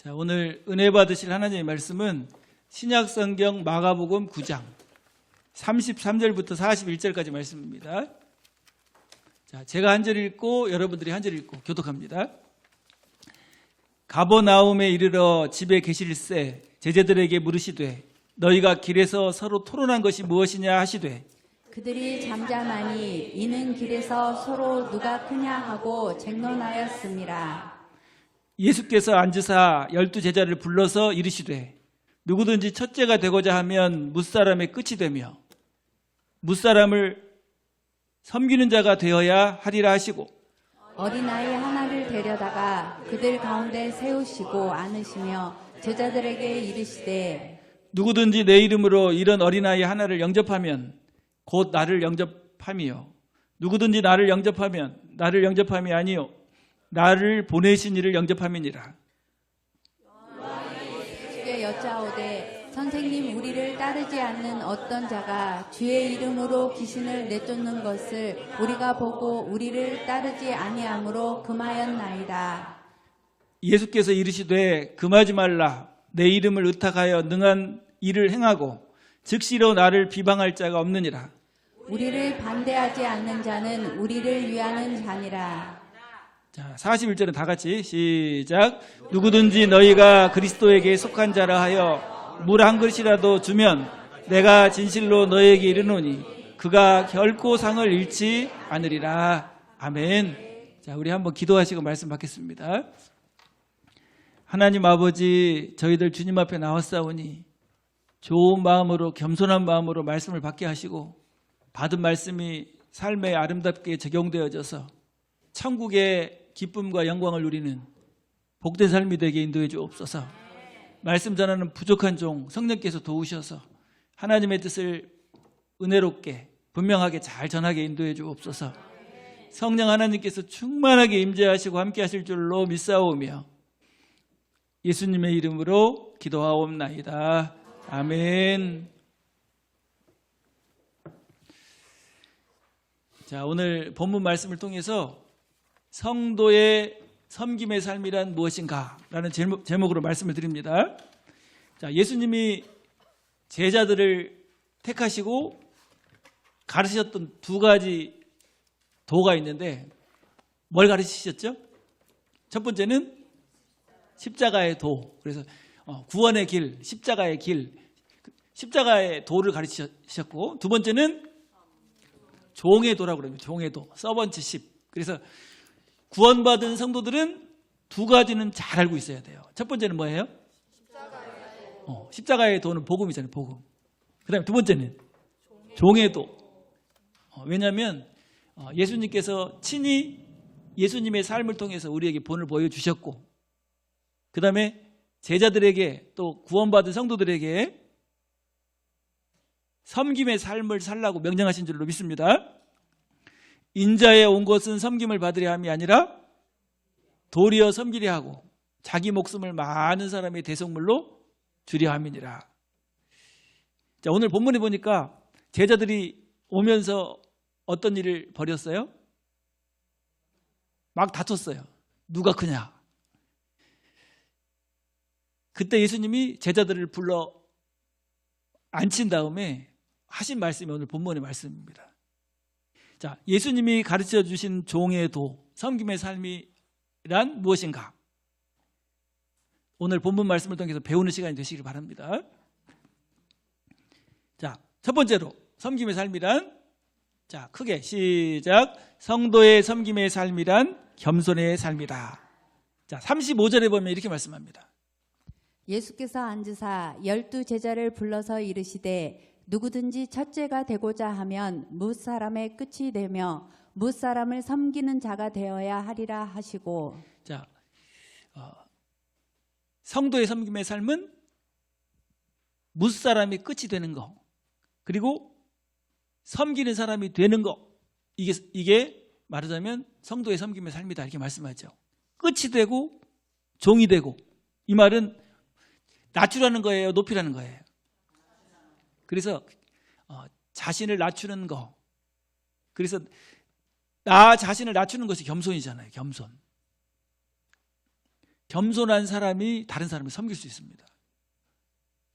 자, 오늘 은혜 받으실 하나님의 말씀은 신약성경 마가복음 9장 33절부터 41절까지 말씀입니다. 자, 제가 한 절 읽고 여러분들이 한 절 읽고 교독합니다. 가버나움에 이르러 집에 계실새 제자들에게 물으시되 너희가 길에서 서로 토론한 것이 무엇이냐 하시되 그들이 잠잠하니 이는 길에서 서로 누가 크냐 하고 쟁론하였습니다. 예수께서 앉으사 12제자를 불러서 이르시되 누구든지 첫째가 되고자 하면 뭇사람의 끝이 되며 뭇사람을 섬기는 자가 되어야 하리라 하시고 어린아이 하나를 데려다가 그들 가운데 세우시고 안으시며 제자들에게 이르시되 누구든지 내 이름으로 이런 어린아이 하나를 영접하면 곧 나를 영접함이요 누구든지 나를 영접하면 나를 영접함이 아니요 나를 보내신 이를 영접함이니라. 주께 여짜오되 선생님 우리를 따르지 않는 어떤 자가 주의 이름으로 귀신을 내쫓는 것을 우리가 보고 우리를 따르지 아니하므로 금하였나이다. 예수께서 이르시되 금하지 말라. 내 이름을 의탁하여 능한 일을 행하고 즉시로 나를 비방할 자가 없느니라. 우리를 반대하지 않는 자는 우리를 위하는 자니라. 자, 41절은 다 같이 시작. 누구든지 너희가 그리스도에게 속한 자라 하여 물 한 그릇이라도 주면 내가 진실로 너희에게 이르노니 그가 결코 상을 잃지 않으리라. 아멘. 자, 우리 한번 기도하시고 말씀 받겠습니다. 하나님 아버지, 저희들 주님 앞에 나왔사오니 좋은 마음으로 겸손한 마음으로 말씀을 받게 하시고 받은 말씀이 삶에 아름답게 적용되어져서 천국의 기쁨과 영광을 누리는 복된 삶이 되게 인도해 주옵소서. 말씀 전하는 부족한 종 성령께서 도우셔서 하나님의 뜻을 은혜롭게 분명하게 잘 전하게 인도해 주옵소서. 성령 하나님께서 충만하게 임재하시고 함께 하실 줄로 믿사오며 예수님의 이름으로 기도하옵나이다. 아멘. 자, 오늘 본문 말씀을 통해서 성도의 섬김의 삶이란 무엇인가 라는 제목으로 말씀을 드립니다. 자, 예수님이 제자들을 택하시고 가르치셨던 두 가지 도가 있는데 뭘 가르치셨죠? 첫 번째는 십자가의 도. 그래서 구원의 길, 십자가의 길, 십자가의 도를 가르치셨고 두 번째는 종의 도라고 그럽니다. 종의 도, 서번트십. 그래서 구원받은 성도들은 두 가지는 잘 알고 있어야 돼요. 첫 번째는 뭐예요? 십자가의 도는 복음이잖아요. 복음. 그 다음에 두 번째는 종의 도. 왜냐하면 예수님께서 친히 예수님의 삶을 통해서 우리에게 본을 보여주셨고 그 다음에 제자들에게 또 구원받은 성도들에게 섬김의 삶을 살라고 명령하신 줄로 믿습니다. 인자에 온 것은 섬김을 받으려 함이 아니라 도리어 섬기려 하고 자기 목숨을 많은 사람의 대속물로 주려 함이니라. 자, 오늘 본문에 보니까 제자들이 오면서 어떤 일을 벌였어요? 막 다퉜어요. 누가 크냐? 그때 예수님이 제자들을 불러 앉힌 다음에 하신 말씀이 오늘 본문의 말씀입니다. 자, 예수님이 가르쳐 주신 종의 도, 섬김의 삶이란 무엇인가? 오늘 본문 말씀을 통해서 배우는 시간이 되시길 바랍니다. 자, 첫 번째로 섬김의 삶이란 자, 크게 시작. 성도의 섬김의 삶이란 겸손의 삶이다. 자, 35절에 보면 이렇게 말씀합니다. 예수께서 앉으사 12제자를 불러서 이르시되 누구든지 첫째가 되고자 하면 뭇사람의 끝이 되며 뭇사람을 섬기는 자가 되어야 하리라 하시고 자, 성도의 섬김의 삶은 뭇사람이 끝이 되는 거 그리고 섬기는 사람이 되는 거 이게 말하자면 성도의 섬김의 삶이다 이렇게 말씀하죠. 끝이 되고 종이 되고 이 말은 낮추라는 거예요? 높이라는 거예요? 그래서 자신을 낮추는 거 그래서 나 자신을 낮추는 것이 겸손이잖아요. 겸손. 겸손한 사람이 다른 사람을 섬길 수 있습니다.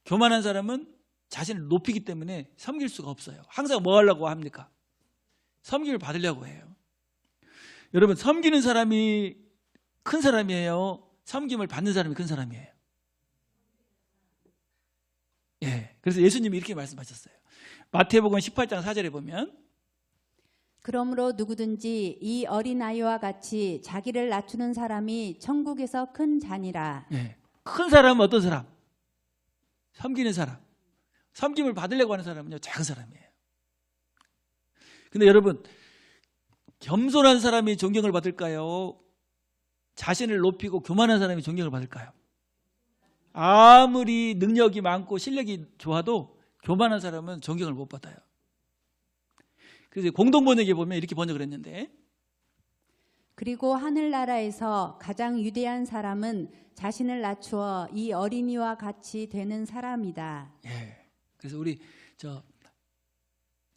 교만한 사람은 자신을 높이기 때문에 섬길 수가 없어요. 항상 뭐 하려고 합니까? 섬김을 받으려고 해요. 여러분, 섬기는 사람이 큰 사람이에요? 섬김을 받는 사람이 큰 사람이에요? 예. 그래서 예수님이 이렇게 말씀하셨어요. 마태복음 18장 4절에 보면 그러므로 누구든지 이 어린아이와 같이 자기를 낮추는 사람이 천국에서 큰 자니라. 예. 큰 사람은 어떤 사람? 섬기는 사람. 섬김을 받으려고 하는 사람은요, 작은 사람이에요. 근데 여러분, 겸손한 사람이 존경을 받을까요? 자신을 높이고 교만한 사람이 존경을 받을까요? 아무리 능력이 많고 실력이 좋아도 교만한 사람은 존경을 못 받아요. 그래서 공동번역에 보면 이렇게 번역을 했는데, 그리고 하늘나라에서 가장 위대한 사람은 자신을 낮추어 이 어린이와 같이 되는 사람이다. 예. 그래서 우리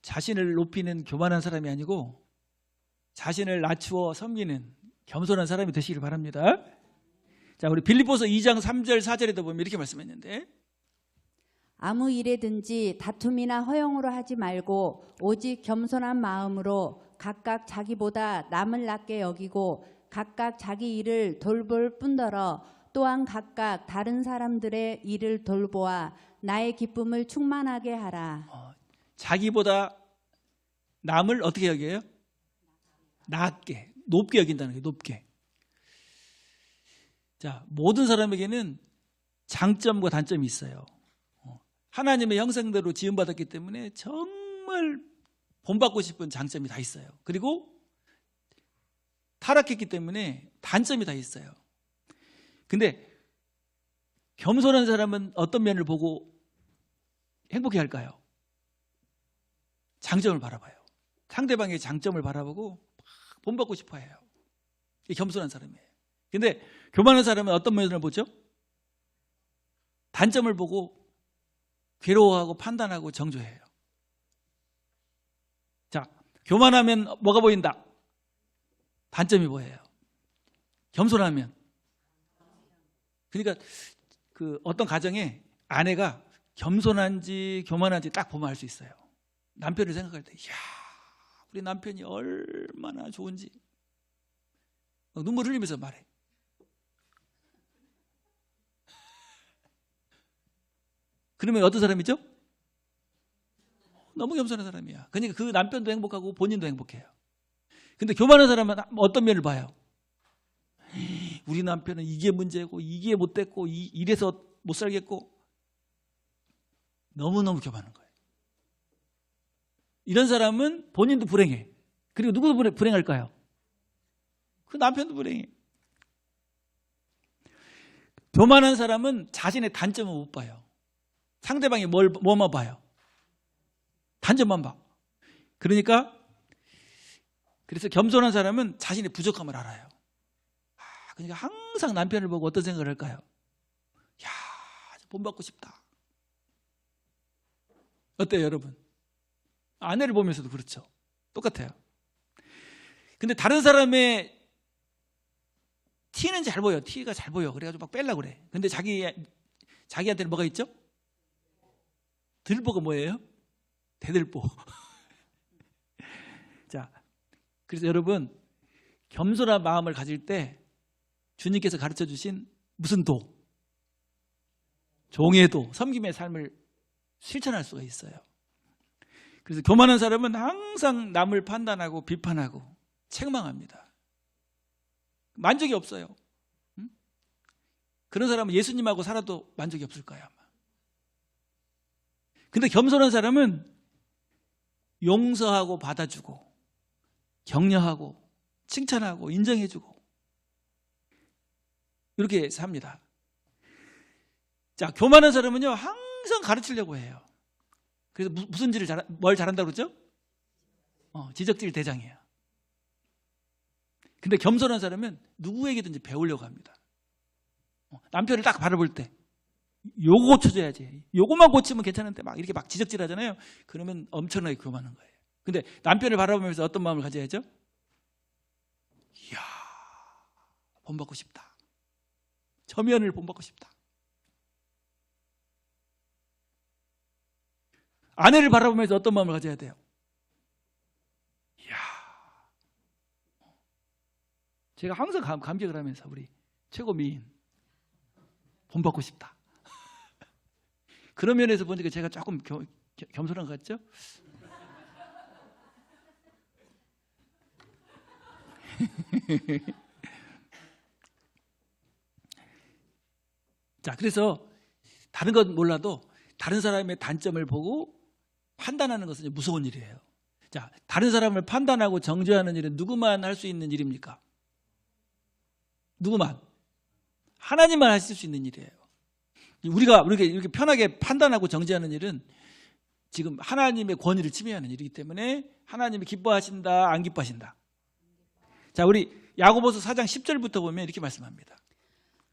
자신을 높이는 교만한 사람이 아니고 자신을 낮추어 섬기는 겸손한 사람이 되시길 바랍니다. 자, 우리 빌립보서 2장 3절 4절에도 보면 이렇게 말씀했는데, 아무 일에든지 다툼이나 허용으로 하지 말고 오직 겸손한 마음으로 각각 자기보다 남을 낮게 여기고 각각 자기 일을 돌볼 뿐더러 또한 각각 다른 사람들의 일을 돌보아 나의 기쁨을 충만하게 하라. 자기보다 남을 어떻게 여겨요? 낮게, 높게 여긴다는 거예요. 높게. 자, 모든 사람에게는 장점과 단점이 있어요. 하나님의 형상대로 지음받았기 때문에 정말 본받고 싶은 장점이 다 있어요. 그리고 타락했기 때문에 단점이 다 있어요. 근데 겸손한 사람은 어떤 면을 보고 행복해 할까요? 장점을 바라봐요. 상대방의 장점을 바라보고 본받고 싶어 해요. 이게 겸손한 사람이에요. 근데 교만한 사람은 어떤 면을 보죠? 단점을 보고 괴로워하고 판단하고 정죄해요. 자, 교만하면 뭐가 보인다? 단점이 뭐예요? 겸손하면. 그러니까 어떤 가정에 아내가 겸손한지 교만한지 딱 보면 알 수 있어요. 남편을 생각할 때, 이야, 우리 남편이 얼마나 좋은지 눈물 흘리면서 말해. 그러면 어떤 사람이죠? 너무 겸손한 사람이야. 그러니까 그 남편도 행복하고 본인도 행복해요. 근데 교만한 사람은 어떤 면을 봐요? 우리 남편은 이게 문제고 이게 못됐고 이래서 못 살겠고 너무너무 교만한 거예요. 이런 사람은 본인도 불행해. 그리고 누구도 불행할까요? 그 남편도 불행해. 교만한 사람은 자신의 단점을 못 봐요. 상대방이 뭐만 봐요? 단점만 봐. 그래서 겸손한 사람은 자신의 부족함을 알아요. 그러니까 항상 남편을 보고 어떤 생각을 할까요? 야, 본받고 싶다. 어때요, 여러분? 아내를 보면서도 그렇죠. 똑같아요. 근데 다른 사람의 티는 잘 보여. 티가 잘 보여. 그래가지고 막 빼려고 그래. 근데 자기한테는 뭐가 있죠? 들보가 뭐예요? 대들보. 자, 그래서 여러분, 겸손한 마음을 가질 때 주님께서 가르쳐 주신 무슨 도? 종의 도, 섬김의 삶을 실천할 수가 있어요. 그래서 교만한 사람은 항상 남을 판단하고 비판하고 책망합니다. 만족이 없어요. 그런 사람은 예수님하고 살아도 만족이 없을 거예요, 아마. 근데 겸손한 사람은 용서하고 받아주고 격려하고 칭찬하고 인정해주고 이렇게 삽니다. 자, 교만한 사람은요 항상 가르치려고 해요. 그래서 무슨 뭘 잘한다고 그러죠? 지적질 대장이에요. 근데 겸손한 사람은 누구에게든지 배우려고 합니다. 남편을 딱 바라볼 때 요거 고쳐줘야지. 요거만 고치면 괜찮은데 막 이렇게 막 지적질하잖아요. 그러면 엄청나게 교만한 거예요. 근데 남편을 바라보면서 어떤 마음을 가져야죠? 이야, 본받고 싶다. 저면을 본받고 싶다. 아내를 바라보면서 어떤 마음을 가져야 돼요? 이야, 제가 항상 감격을 하면서 우리 최고 미인 본받고 싶다. 그런 면에서 보니까 제가 조금 겸손한 것 같죠? 자, 그래서 다른 건 몰라도 다른 사람의 단점을 보고 판단하는 것은 무서운 일이에요. 자, 다른 사람을 판단하고 정죄하는 일은 누구만 할 수 있는 일입니까? 누구만? 하나님만 하실 수 있는 일이에요. 우리가 이렇게 편하게 판단하고 정죄하는 일은 지금 하나님의 권위를 침해하는 일이기 때문에 하나님이 기뻐하신다, 안 기뻐하신다. 자, 우리 야고보서 4장 10절부터 보면 이렇게 말씀합니다.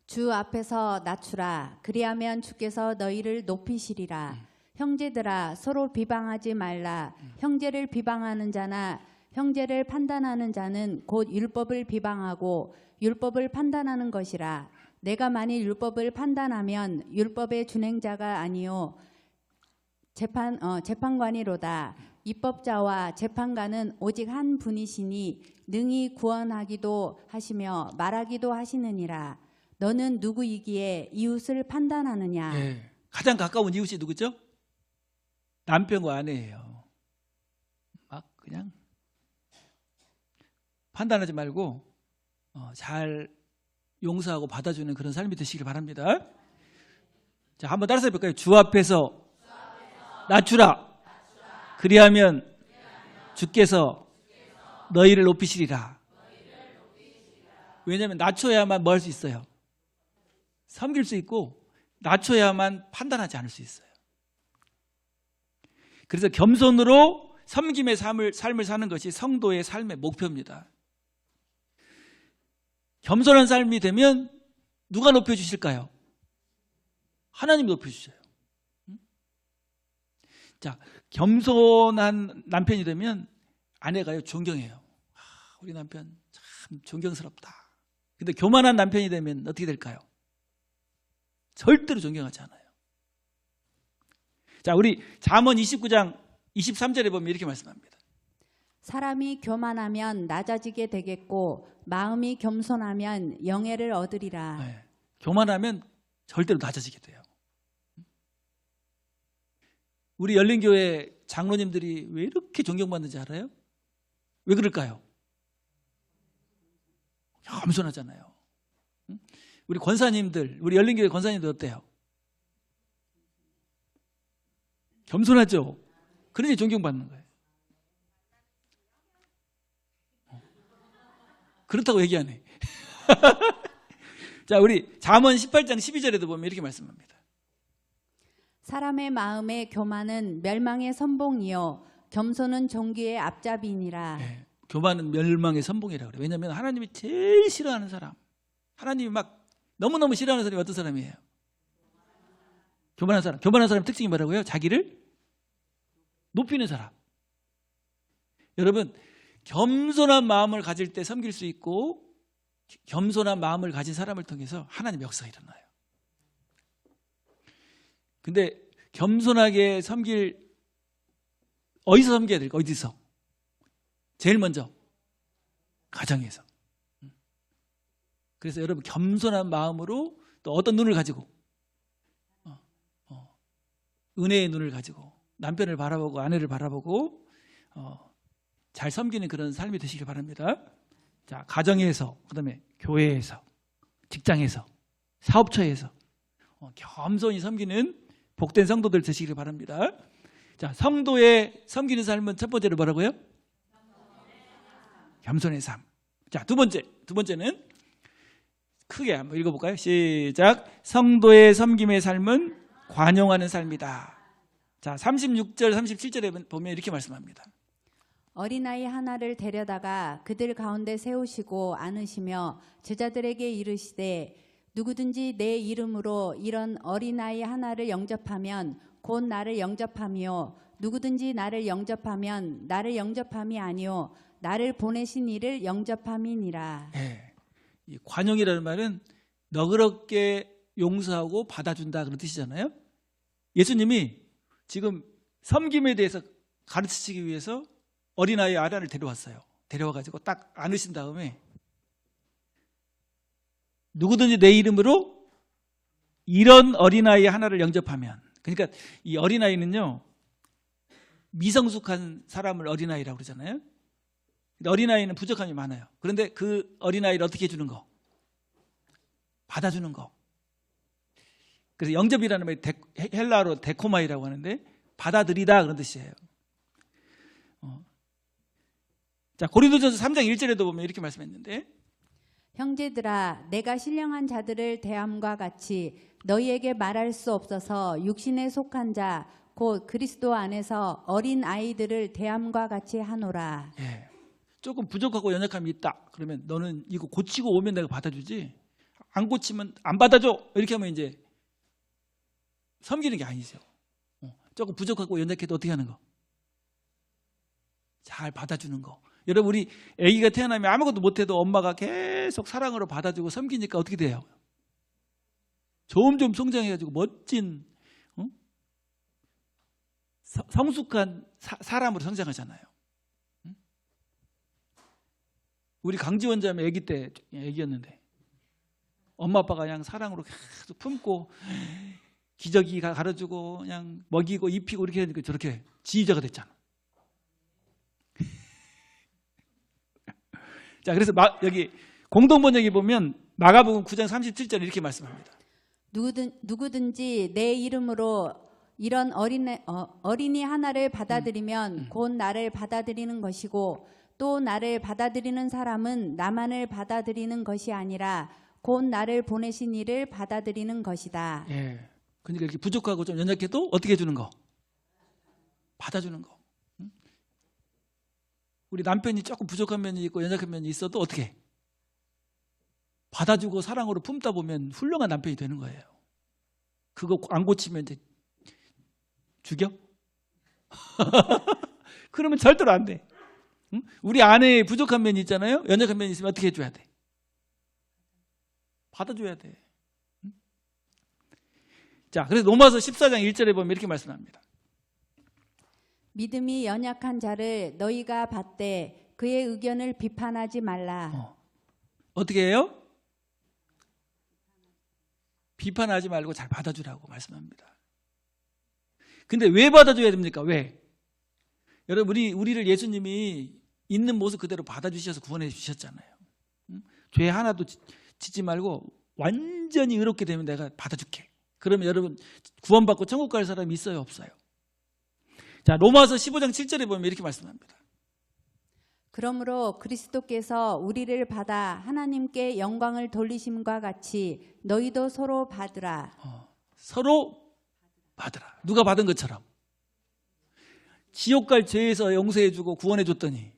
주 앞에서 낮추라. 그리하면 주께서 너희를 높이시리라. 형제들아 서로 비방하지 말라. 형제를 비방하는 자나 형제를 판단하는 자는 곧 율법을 비방하고 율법을 판단하는 것이라. 내가 만일 율법을 판단하면 율법의 준행자가 아니요 재판관이로다. 입법자와 재판관은 오직 한 분이시니 능히 구원하기도 하시며 말하기도 하시느니라. 너는 누구이기에 이웃을 판단하느냐? 예, 가장 가까운 이웃이 누구죠? 남편과 아내예요. 막 그냥 판단하지 말고 잘 용서하고 받아주는 그런 삶이 되시길 바랍니다. 자, 한번 따라서 해볼까요? 주 앞에서 낮추라. 그리하면 주께서 너희를 높이시리라. 왜냐하면 낮춰야만 뭐 할 수 있어요? 섬길 수 있고 낮춰야만 판단하지 않을 수 있어요. 그래서 겸손으로 섬김의 삶을 사는 것이 성도의 삶의 목표입니다. 겸손한 삶이 되면 누가 높여주실까요? 하나님이 높여주셔요. 자, 겸손한 남편이 되면 아내가요 존경해요. 우리 남편 참 존경스럽다. 근데 교만한 남편이 되면 어떻게 될까요? 절대로 존경하지 않아요. 자, 우리 잠언 29장 23절에 보면 이렇게 말씀합니다. 사람이 교만하면 낮아지게 되겠고 마음이 겸손하면 영예를 얻으리라. 네, 교만하면 절대로 낮아지게 돼요. 우리 열린교회 장로님들이 왜 이렇게 존경받는지 알아요? 왜 그럴까요? 겸손하잖아요. 우리 권사님들, 우리 열린교회 권사님들 어때요? 겸손하죠? 그러니 존경받는 거예요. 그렇다고 얘기 안 해. 자, 우리 잠언 18장 12절에도 보면 이렇게 말씀합니다. 사람의 마음의 교만은 멸망의 선봉이요 겸손은 존귀의 앞잡이니라. 네, 교만은 멸망의 선봉이라고 그래요. 왜냐하면 하나님이 제일 싫어하는 사람, 하나님이 막 너무너무 싫어하는 사람이 어떤 사람이에요? 교만한 사람. 교만한 사람 특징이 뭐라고요? 자기를 높이는 사람. 여러분, 겸손한 마음을 가질 때 섬길 수 있고 겸손한 마음을 가진 사람을 통해서 하나님의 역사가 일어나요. 근데 겸손하게 어디서 섬겨야 될까? 어디서? 제일 먼저 가정에서. 그래서 여러분 겸손한 마음으로 또 어떤 눈을 가지고 은혜의 눈을 가지고 남편을 바라보고 아내를 바라보고 잘 섬기는 그런 삶이 되시길 바랍니다. 자, 가정에서, 그다음에 교회에서, 직장에서, 사업처에서 겸손히 섬기는 복된 성도들 되시길 바랍니다. 자, 성도의 섬기는 삶은 첫 번째로 뭐라고요? 겸손의 삶. 자, 두 번째는 크게 한번 읽어볼까요? 시작. 성도의 섬김의 삶은 관용하는 삶이다. 자, 36절, 37절에 보면 이렇게 말씀합니다. 어린아이 하나를 데려다가 그들 가운데 세우시고 안으시며 제자들에게 이르시되 누구든지 내 이름으로 이런 어린아이 하나를 영접하면 곧 나를 영접하며 누구든지 나를 영접하면 나를 영접함이 아니요 나를 보내신 이를 영접함이니라. 네. 이 관용이라는 말은 너그럽게 용서하고 받아준다 그런 뜻이잖아요. 예수님이 지금 섬김에 대해서 가르치기 위해서 어린아이 하나를 데려왔어요. 데려와가지고 딱 안으신 다음에 누구든지 내 이름으로 이런 어린아이 하나를 영접하면, 그러니까 이 어린아이는요 미성숙한 사람을 어린아이라고 그러잖아요. 근데 어린아이는 부족함이 많아요. 그런데 그 어린아이를 어떻게 해주는 거? 받아주는 거. 그래서 영접이라는 말이 헬라어로 데코마이라고 하는데 받아들이다 그런 뜻이에요. 자, 고린도전서 3장 1절에도 보면 이렇게 말씀했는데, 형제들아 내가 신령한 자들을 대함과 같이 너희에게 말할 수 없어서 육신에 속한 자 곧 그리스도 안에서 어린 아이들을 대함과 같이 하노라. 예, 조금 부족하고 연약함이 있다. 그러면 너는 이거 고치고 오면 내가 받아주지. 안 고치면 안 받아줘. 이렇게 하면 이제 섬기는 게 아니죠. 조금 부족하고 연약해도 어떻게 하는 거? 잘 받아주는 거. 여러분, 우리 아기가 태어나면 아무것도 못해도 엄마가 계속 사랑으로 받아주고 섬기니까 어떻게 돼요? 점점 성장해가지고 멋진 성숙한 사람으로 성장하잖아요. 우리 강지원 자매 아기 때 아기였는데 엄마 아빠가 그냥 사랑으로 계속 품고 기저귀 가려주고 그냥 먹이고 입히고 이렇게 하니까 저렇게 지휘자가 됐잖아. 자, 그래서 여기 공동번역에 보면 마가복음 9장 37절에 이렇게 말씀합니다. 누구든지 내 이름으로 이런 어린이 하나를 받아들이면 곧 나를 받아들이는 것이고 또 나를 받아들이는 사람은 나만을 받아들이는 것이 아니라 곧 나를 보내신 이를 받아들이는 것이다. 예. 그러니까 이렇게 부족하고 좀 연약해도 어떻게 해주는 거? 받아주는 거. 우리 남편이 조금 부족한 면이 있고 연약한 면이 있어도 어떻게 해? 받아주고 사랑으로 품다 보면 훌륭한 남편이 되는 거예요. 그거 안 고치면 이제 죽여? 그러면 절대로 안 돼. 응? 우리 아내의 부족한 면이 있잖아요. 연약한 면이 있으면 어떻게 해줘야 돼? 받아줘야 돼. 응? 자, 그래서 로마서 14장 1절에 보면 이렇게 말씀합니다. 믿음이 연약한 자를 너희가 받되 그의 의견을 비판하지 말라. 어떻게 해요? 비판하지 말고 잘 받아주라고 말씀합니다. 근데 왜 받아줘야 됩니까? 왜? 여러분, 우리를 예수님이 있는 모습 그대로 받아주셔서 구원해 주셨잖아요. 죄 하나도 짓지 말고 완전히 의롭게 되면 내가 받아줄게. 그러면 여러분 구원받고 천국 갈 사람이 있어요? 없어요? 자, 로마서 15장 7절에 보면 이렇게 말씀합니다. 그러므로 그리스도께서 우리를 받아 하나님께 영광을 돌리심과 같이 너희도 서로 받으라. 서로 받으라. 누가 받은 것처럼. 지옥 갈 죄에서 용서해주고 구원해줬더니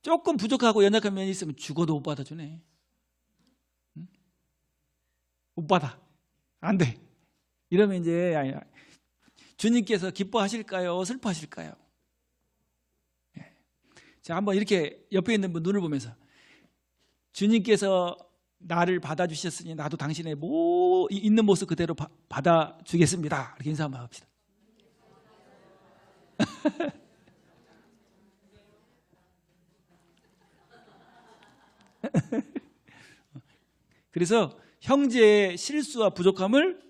조금 부족하고 연약한 면이 있으면 죽어도 못 받아주네. 응? 못 받아. 안 돼. 이러면 이제 주님께서 기뻐하실까요? 슬퍼하실까요? 자, 한번 이렇게 옆에 있는 분 눈을 보면서 주님께서 나를 받아주셨으니 나도 당신의 있는 모습 그대로 받아주겠습니다. 이렇게 인사 한번 합시다. 그래서 형제의 실수와 부족함을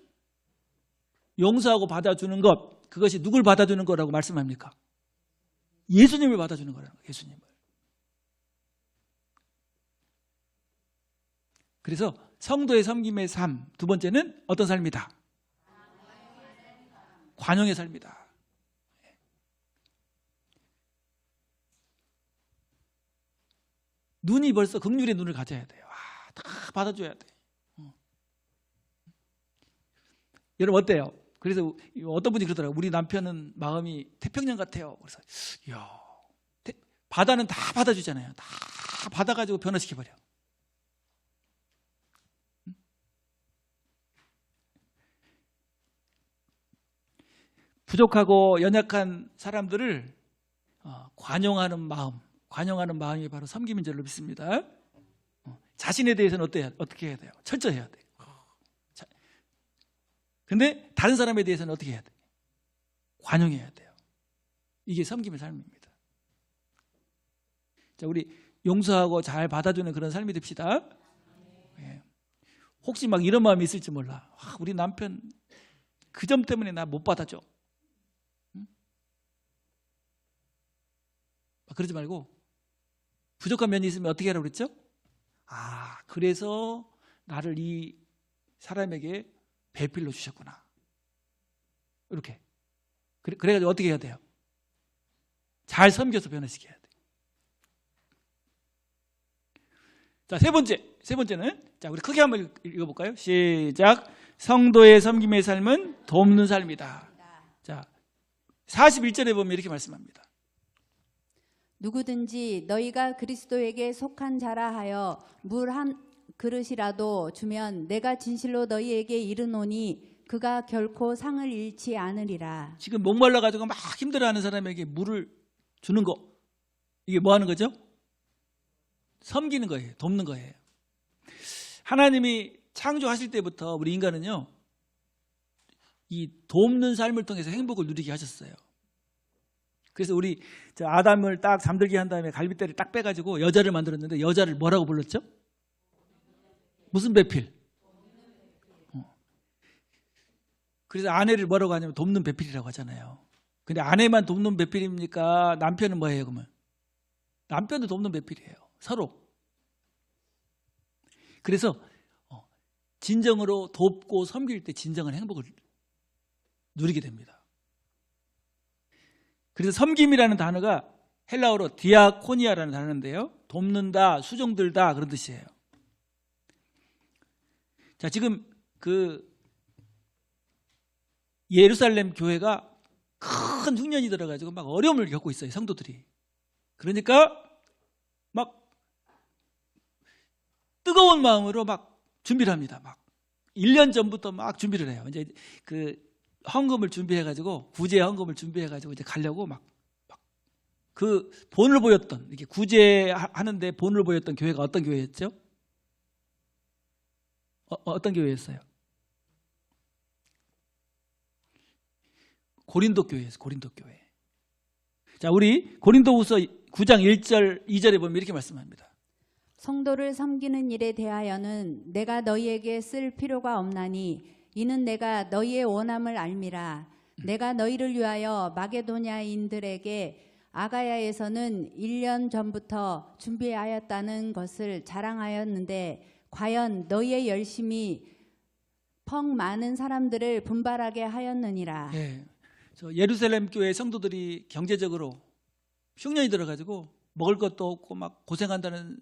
용서하고 받아주는 것, 그것이 누굴 받아주는 거라고 말씀합니까? 예수님을 받아주는 거라는 거예요. 예수님을. 그래서 성도의 섬김의 삶, 두 번째는 어떤 삶이다? 관용의 삶이다. 눈이 벌써 긍휼의 눈을 가져야 돼요. 다 받아줘야 돼. 여러분 어때요? 그래서 어떤 분이 그러더라고요. 우리 남편은 마음이 태평양 같아요. 그래서 이야, 바다는 다 받아주잖아요. 다 받아가지고 변화시켜버려. 부족하고 연약한 사람들을 관용하는 마음이 바로 섬김인 줄로 믿습니다. 자신에 대해서는 어떻게 해야 돼요? 철저해야 돼요. 근데 다른 사람에 대해서는 어떻게 해야 돼요? 관용해야 돼요. 이게 섬김의 삶입니다. 자, 우리 용서하고 잘 받아주는 그런 삶이 됩시다. 예. 혹시 막 이런 마음이 있을지 몰라. 우리 남편 그 점 때문에 나 못 받아줘. 응? 그러지 말고 부족한 면이 있으면 어떻게 하라고 그랬죠? 그래서 나를 이 사람에게 배필로 주셨구나. 이렇게. 그래가지고 어떻게 해야 돼요? 잘 섬겨서 변화시켜야 돼요. 자, 세 번째는, 자, 우리 크게 한번 읽어볼까요? 시작. 성도의 섬김의 삶은 돕는 삶이다. 자, 41절에 보면 이렇게 말씀합니다. 누구든지 너희가 그리스도에게 속한 자라 하여 물 한 그릇이라도 주면 내가 진실로 너희에게 이르노니 그가 결코 상을 잃지 않으리라. 지금 목말라가지고 막 힘들어하는 사람에게 물을 주는 거, 이게 뭐 하는 거죠? 섬기는 거예요. 돕는 거예요. 하나님이 창조하실 때부터 우리 인간은요, 이 돕는 삶을 통해서 행복을 누리게 하셨어요. 그래서 우리 아담을 딱 잠들게 한 다음에 갈빗대를 딱 빼가지고 여자를 만들었는데, 여자를 뭐라고 불렀죠? 무슨 배필? 그래서 아내를 뭐라고 하냐면 돕는 배필이라고 하잖아요. 근데 아내만 돕는 배필입니까? 남편은 뭐예요, 그러면? 남편도 돕는 배필이에요. 서로. 그래서 진정으로 돕고 섬길 때 진정한 행복을 누리게 됩니다. 그래서 섬김이라는 단어가 헬라어로 디아코니아라는 단어인데요, 돕는다, 수종들다, 그런 뜻이에요. 자, 지금 그 예루살렘 교회가 큰 흉년이 들어가지고 막 어려움을 겪고 있어요, 성도들이. 그러니까 막 뜨거운 마음으로 막 준비를 합니다. 막 1년 전부터 막 준비를 해요. 이제 그 헌금을 준비해가지고, 구제 헌금을 해가지고 이제 가려고 막 그 본을 보였던, 이렇게 구제하는데 본을 보였던 교회가 어떤 교회였죠? 어떤 교회였어요? 고린도 교회였어요. 고린도 교회. 자, 우리 고린도후서 9장 1절 2절에 보면 이렇게 말씀합니다. 성도를 섬기는 일에 대하여는 내가 너희에게 쓸 필요가 없나니 이는 내가 너희의 원함을 알미라. 내가 너희를 위하여 마게도냐인들에게 아가야에서는 1년 전부터 준비하였다는 것을 자랑하였는데 과연 너희의 열심이 펑 많은 사람들을 분발하게 하였느니라. 예. 예루살렘 교회 성도들이 경제적으로 흉년이 들어가지고 먹을 것도 없고 막 고생한다는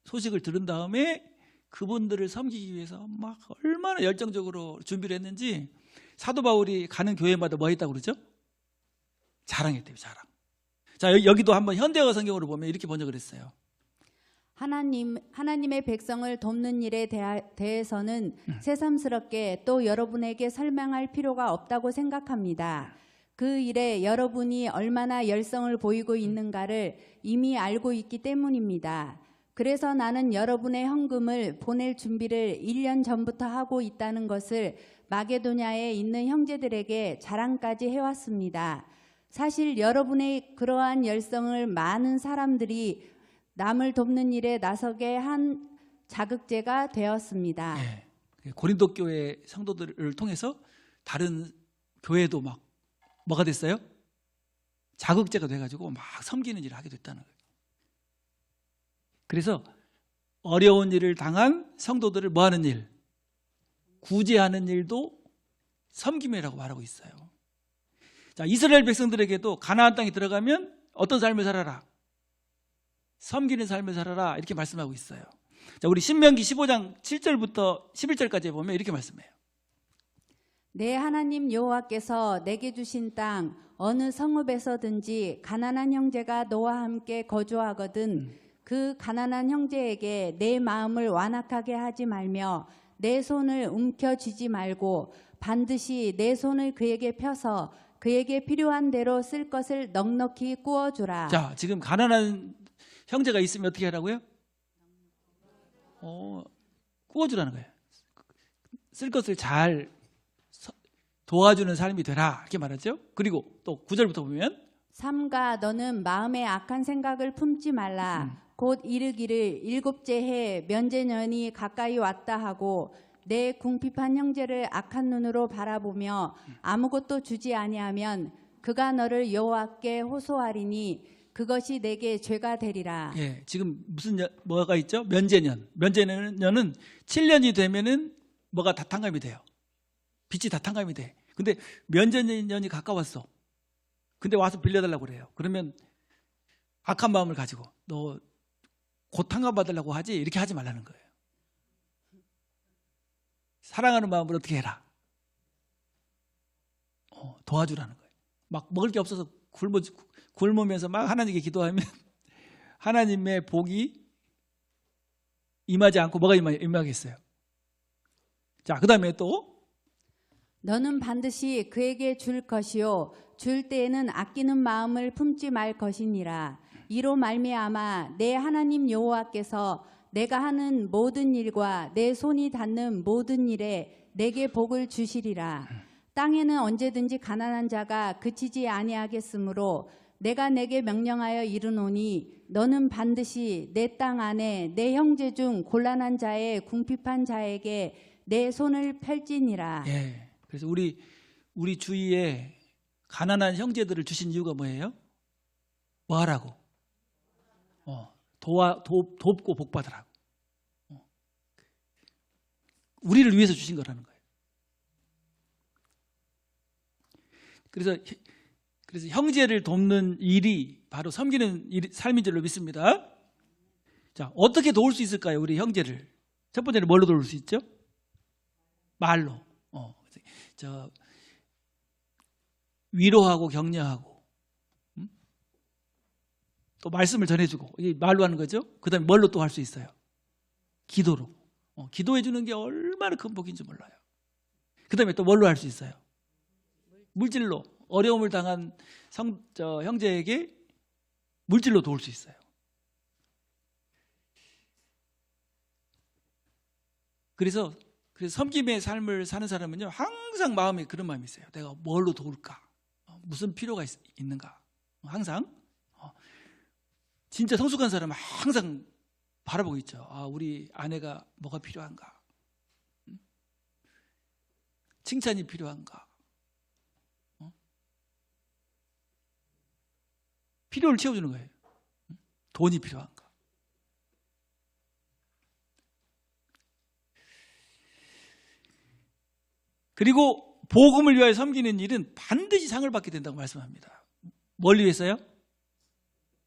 소식을 들은 다음에 그분들을 섬기기 위해서 막 얼마나 열정적으로 준비를 했는지, 사도 바울이 가는 교회마다 뭐 했다고 그러죠? 자랑했대요, 자랑. 자, 여기도 한번 현대어 성경으로 보면 이렇게 번역을 했어요. 하나님의 백성을 돕는 일에 대해서는 새삼스럽게 또 여러분에게 설명할 필요가 없다고 생각합니다. 그 일에 여러분이 얼마나 열성을 보이고 있는가를 이미 알고 있기 때문입니다. 그래서 나는 여러분의 헌금을 보낼 준비를 1년 전부터 하고 있다는 것을 마게도냐에 있는 형제들에게 자랑까지 해왔습니다. 사실 여러분의 그러한 열성을 많은 사람들이 남을 돕는 일에 나서게 한 자극제가 되었습니다. 네. 고린도 교회 성도들을 통해서 다른 교회도 막 뭐가 됐어요? 자극제가 돼가지고 막 섬기는 일을 하게 됐다는 거예요. 그래서 어려운 일을 당한 성도들을 뭐 하는 일? 구제하는 일도 섬김이라고 말하고 있어요. 자, 이스라엘 백성들에게도 가나안 땅에 들어가면 어떤 삶을 살아라? 섬기는 삶을 살아라, 이렇게 말씀하고 있어요. 자, 우리 신명기 15장 7절부터 11절까지 보면 이렇게 말씀해요. 내 하나님 여호와께서 내게 주신 땅 어느 성읍에서든지 가난한 형제가 너와 함께 거주하거든 그 가난한 형제에게 내 마음을 완악하게 하지 말며 내 손을 움켜쥐지 말고 반드시 내 손을 그에게 펴서 그에게 필요한 대로 쓸 것을 넉넉히 구워주라. 자, 지금 가난한 형제가 있으면 어떻게 하라고요? 구워주라는 거예요. 쓸 것을 잘 도와주는 삶이 되라 이렇게 말하죠. 그리고 또 9절부터 보면 삼가 너는 마음에 악한 생각을 품지 말라. 곧 이르기를 일곱째 해 면제년이 가까이 왔다 하고 내 궁핍한 형제를 악한 눈으로 바라보며 아무것도 주지 아니하면 그가 너를 여호와께 호소하리니 그것이 내게 죄가 되리라. 예, 지금 뭐가 있죠? 면제년. 면제년은 7년이 되면은 뭐가 다탄감이 돼요. 빚이 다탄감이 돼. 근데 면제년이 가까웠어. 근데 와서 빌려달라고 그래요. 그러면 악한 마음을 가지고 너 고탕감 받으려고 하지? 이렇게 하지 말라는 거예요. 사랑하는 마음으로 어떻게 해라. 도와주라는 거예요. 막 먹을 게 없어서 굶으면서 막 하나님께 기도하면 하나님의 복이 임하지 않고 뭐가 임하겠어요. 자, 그 다음에 또 너는 반드시 그에게 줄 것이요 줄 때에는 아끼는 마음을 품지 말 것이니라. 이로 말미암아 내 하나님 여호와께서 내가 하는 모든 일과 내 손이 닿는 모든 일에 내게 복을 주시리라. 땅에는 언제든지 가난한 자가 그치지 아니하겠으므로 내가 내게 명령하여 이르노니 너는 반드시 내 땅 안에 내 형제 중 곤란한 자의 궁핍한 자에게 내 손을 펼지니라. 예. 그래서 우리 주위에 가난한 형제들을 주신 이유가 뭐예요? 뭐 하라고? 돕고 복 받으라고. 우리를 위해서 주신 거라는 거예요. 그래서 형제를 돕는 일이 바로 섬기는 삶인 줄로 믿습니다. 자, 어떻게 도울 수 있을까요? 우리 형제를. 첫 번째는 뭘로 도울 수 있죠? 말로. 위로하고 격려하고, 또 말씀을 전해주고, 이게 말로 하는 거죠. 그 다음에 뭘로 또 할 수 있어요? 기도로. 기도해 주는 게 얼마나 큰 복인지 몰라요. 그 다음에 또 뭘로 할 수 있어요? 물질로. 어려움을 당한 형제에게 물질로 도울 수 있어요. 그래서 섬김의 삶을 사는 사람은요, 항상 마음에 그런 마음이 있어요. 내가 뭘로 도울까? 무슨 필요가 있는가? 항상. 진짜 성숙한 사람은 항상 바라보고 있죠. 우리 아내가 뭐가 필요한가? 칭찬이 필요한가? 필요를 채워주는 거예요. 돈이 필요한가? 그리고 복음을 위하여 섬기는 일은 반드시 상을 받게 된다고 말씀합니다. 뭘 위해서요?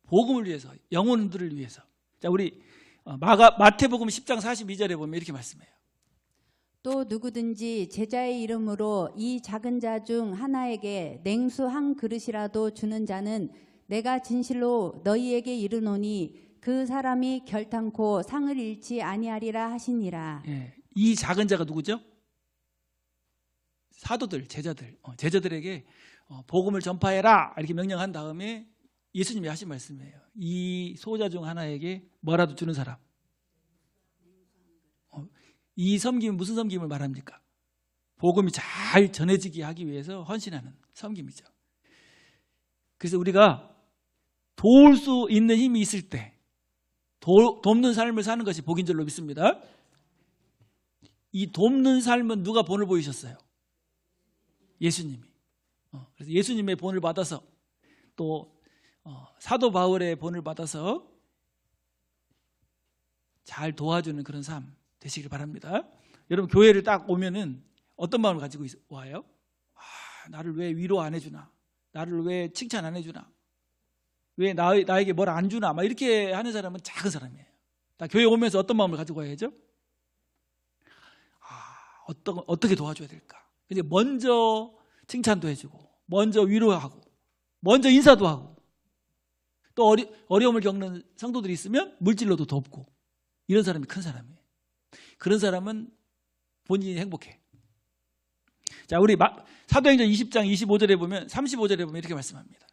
복음을 위해서, 영혼들을 위해서. 자, 우리 마태복음 10장 42절에 보면 이렇게 말씀해요. 또 누구든지 제자의 이름으로 이 작은 자 중 하나에게 냉수 한 그릇이라도 주는 자는 내가 진실로 너희에게 이르노니 그 사람이 결탄코 상을 잃지 아니하리라 하시니라. 예, 이 작은 자가 누구죠? 사도들, 제자들에게 복음을 전파해라 이렇게 명령한 다음에 예수님이 하신 말씀이에요. 이 소자 중 하나에게 뭐라도 주는 사람. 이 섬김은 무슨 섬김을 말합니까? 복음이 잘 전해지게 하기 위해서 헌신하는 섬김이죠. 그래서 우리가 도울 수 있는 힘이 있을 때 돕는 삶을 사는 것이 복인 줄로 믿습니다. 이 돕는 삶은 누가 본을 보이셨어요? 예수님이. 그래서 예수님의 본을 받아서 또 사도 바울의 본을 받아서 잘 도와주는 그런 삶 되시길 바랍니다. 여러분 교회를 딱 오면은 어떤 마음을 가지고 와요? 나를 왜 위로 안 해주나? 나를 왜 칭찬 안 해주나? 왜 나에게 뭘 안 주나? 막 이렇게 하는 사람은 작은 사람이에요. 나 교회 오면서 어떤 마음을 가지고 와야죠? 어떻게 도와줘야 될까? 근데 먼저 칭찬도 해주고, 먼저 위로하고, 먼저 인사도 하고, 또 어려움을 겪는 성도들이 있으면 물질로도 돕고, 이런 사람이 큰 사람이에요. 그런 사람은 본인이 행복해. 자, 우리 사도행전 20장 25절에 보면 35절에 보면 이렇게 말씀합니다.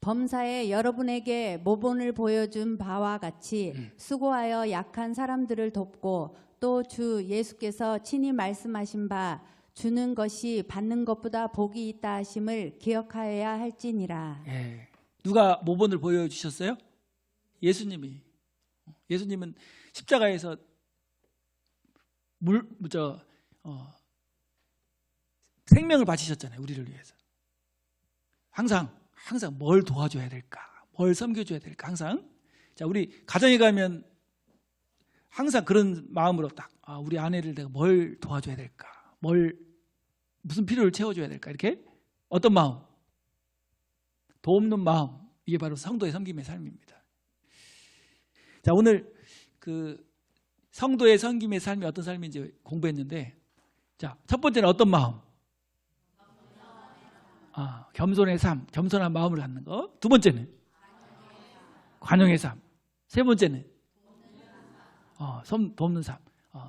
범사에 여러분에게 모본을 보여준 바와 같이 수고하여 약한 사람들을 돕고 또 주 예수께서 친히 말씀하신 바 주는 것이 받는 것보다 복이 있다 하심을 기억하여야 할지니라. 예. 누가 모본을 보여주셨어요? 예수님이. 예수님은 십자가에서 생명을 바치셨잖아요. 우리를 위해서. 항상 뭘 도와줘야 될까? 뭘 섬겨줘야 될까? 항상. 자, 우리 가정에 가면 항상 그런 마음으로 딱 우리 아내를 내가 뭘 도와줘야 될까? 무슨 필요를 채워줘야 될까? 이렇게 어떤 마음? 돕는 마음. 이게 바로 성도의 섬김의 삶입니다. 자, 오늘 그 성도의 섬김의 삶이 어떤 삶인지 공부했는데, 자, 첫 번째는 어떤 마음? 겸손의 삶, 겸손한 마음을 갖는 거. 두 번째는 관용의 삶. 세 번째는 돕는 삶.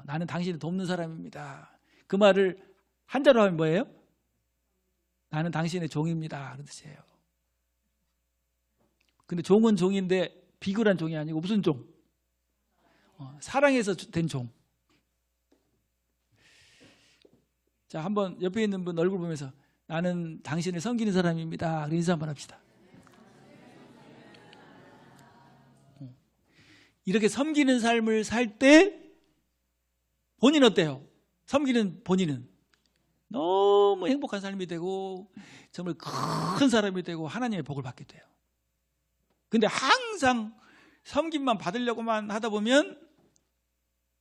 나는 당신을 돕는 사람입니다. 그 말을 한자로 하면 뭐예요? 나는 당신의 종입니다. 그런 뜻이에요. 근데 종은 종인데 비굴한 종이 아니고 무슨 종? 사랑해서 된 종. 자, 한번 옆에 있는 분 얼굴 보면서 나는 당신을 섬기는 사람입니다. 인사 한번 합시다. 이렇게 섬기는 삶을 살 때 본인 어때요? 섬기는 본인은 너무 행복한 삶이 되고 정말 큰 사람이 되고 하나님의 복을 받게 돼요. 근데 항상 섬김만 받으려고만 하다 보면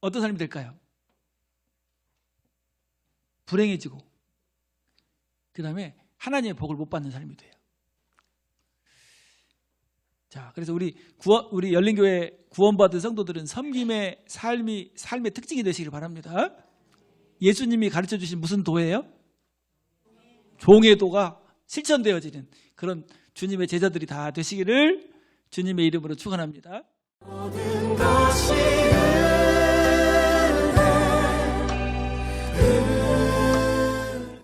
어떤 삶이 될까요? 불행해지고 그 다음에 하나님의 복을 못 받는 삶이 돼요. 자, 그래서 우리 열린교회 구원받은 성도들은 섬김의 삶의 특징이 되시길 바랍니다. 예수님이 가르쳐 주신 무슨 도예요? 종의 도가 실천되어지는 그런 주님의 제자들이 다 되시기를 주님의 이름으로 축원합니다. 모든 것이